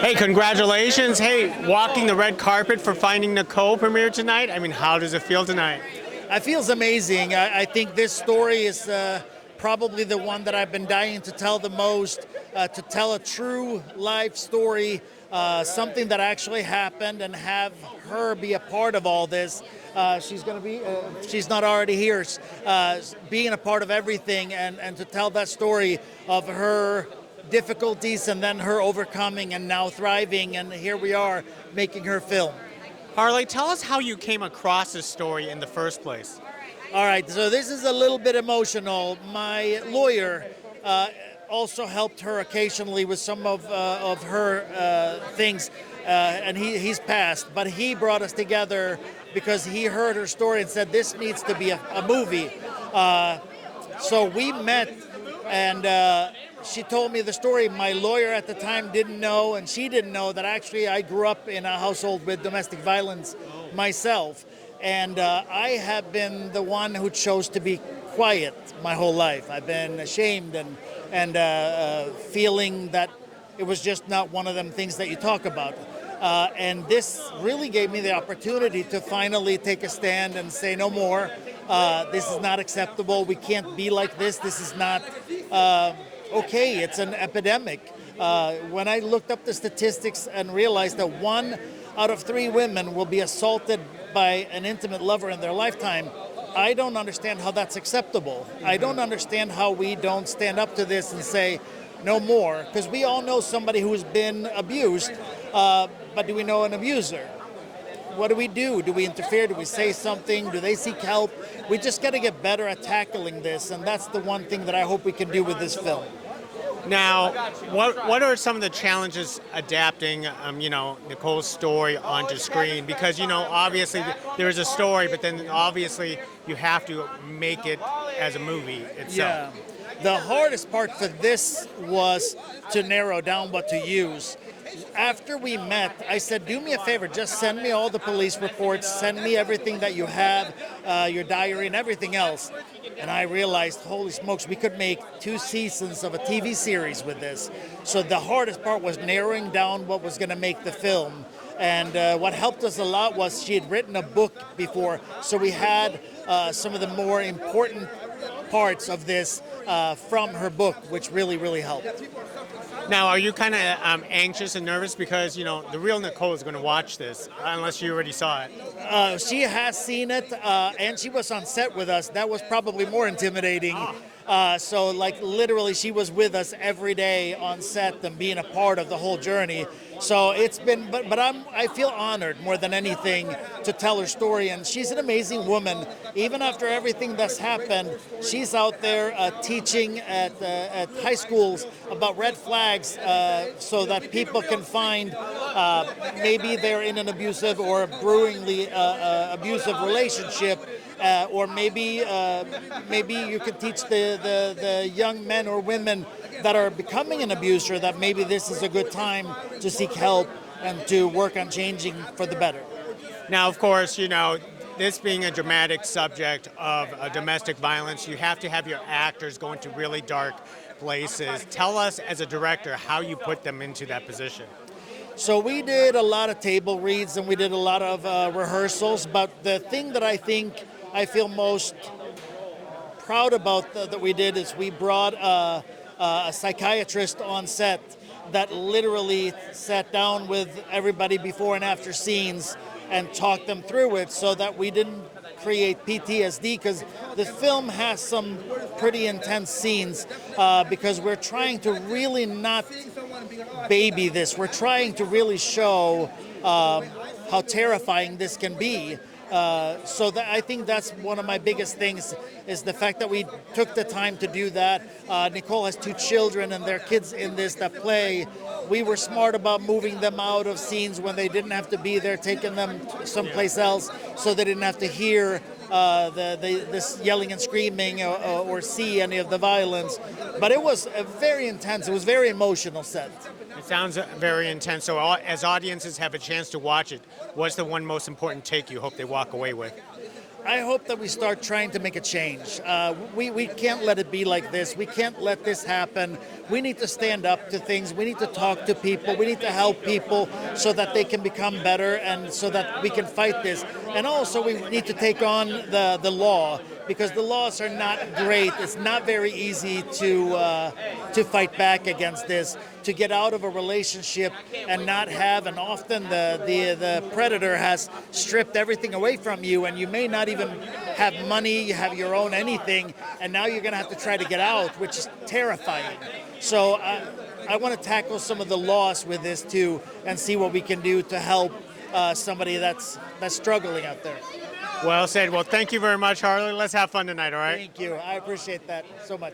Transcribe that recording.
Hey, congratulations. Hey, walking the red carpet for Finding Nicole premiere tonight. I mean, how does it feel tonight? It feels amazing. I think this story is probably the one that I've been dying to tell the most, to tell a true life story, something that actually happened, and have her be a part of all this. She's going to be, she's not already here, being a part of everything, and to tell that story of her difficulties and then her overcoming and now thriving, and here we are making her film. Harley, tell us how you came across this story in the first place. All right, so this is a little bit emotional. My lawyer also helped her occasionally with some of her things, and he's passed, but he brought us together because he heard her story and said, this needs to be a movie. So we met, and she told me the story. My lawyer at the time didn't know, and she didn't know that actually I grew up in a household with domestic violence myself. And I have been the one who chose to be quiet my whole life. I've been ashamed and feeling that it was just not one of them things that you talk about. And this really gave me the opportunity to finally take a stand and say no more. This is not acceptable. We can't be like this. This is not okay. It's an epidemic. When I looked up the statistics and realized that 1 out of 3 women will be assaulted by an intimate lover in their lifetime, I don't understand how that's acceptable. I don't understand how we don't stand up to this and say no more, because we all know somebody who's been abused, but do we know an abuser? What do we do? Do we interfere? Do we say something? Do they seek help? We just got to get better at tackling this, and that's the one thing that I hope we can do with this film. Now, what are some of the challenges adapting, Nicole's story onto screen? Because, obviously there's a story, but then obviously you have to make it as a movie itself. Yeah. The hardest part for this was to narrow down what to use. After we met, I said, do me a favor, just send me all the police reports, send me everything that you have, your diary and everything else. And I realized, holy smokes, we could make 2 seasons of a TV series with this. So the hardest part was narrowing down what was going to make the film. And what helped us a lot was she had written a book before, so we had some of the more important parts of this from her book, which really, really helped. Now, are you kind of anxious and nervous because, the real Nicole is going to watch this, unless you already saw it? She has seen it, and she was on set with us. That was probably more intimidating. So, literally, she was with us every day on set and being a part of the whole journey. So it's been, but I feel honored more than anything to tell her story. And she's an amazing woman. Even after everything that's happened, she's out there teaching at high schools about red flags so that people can find maybe they're in an abusive or brewingly abusive relationship. Or maybe you could teach the young men or women that are becoming an abuser that maybe this is a good time to seek help and to work on changing for the better. Now, of course, this being a dramatic subject of domestic violence, you have to have your actors go into really dark places. Tell us, as a director, how you put them into that position. So we did a lot of table reads and we did a lot of rehearsals, but the thing that I feel most proud about that we did is we brought a psychiatrist on set that literally sat down with everybody before and after scenes and talked them through it so that we didn't create PTSD, because the film has some pretty intense scenes because we're trying to really not baby this. We're trying to really show how terrifying this can be. So I think that's one of my biggest things, is the fact that we took the time to do that. Nicole has 2 children and their kids in this that play. We were smart about moving them out of scenes when they didn't have to be there, taking them someplace else so they didn't have to hear this yelling and screaming or see any of the violence. But it was very intense. It was very emotional set. It sounds very intense. So as audiences have a chance to watch it, what's the one most important take you hope they walk away with? I hope that we start trying to make a change. We can't let it be like this. We can't let this happen. We need to stand up to things. We need to talk to people. We need to help people so that they can become better and so that we can fight this. And also we need to take on the law, because the laws are not great. It's not very easy to fight back against this, to get out of a relationship and not have, and often the predator has stripped everything away from you, and you may not even have money, you have your own anything, and now you're going to have to try to get out, which is terrifying. So I want to tackle some of the loss with this too, and see what we can do to help somebody that's struggling out there. Well said. Well, thank you very much, Harley. Let's have fun tonight, all right? Thank you. I appreciate that so much.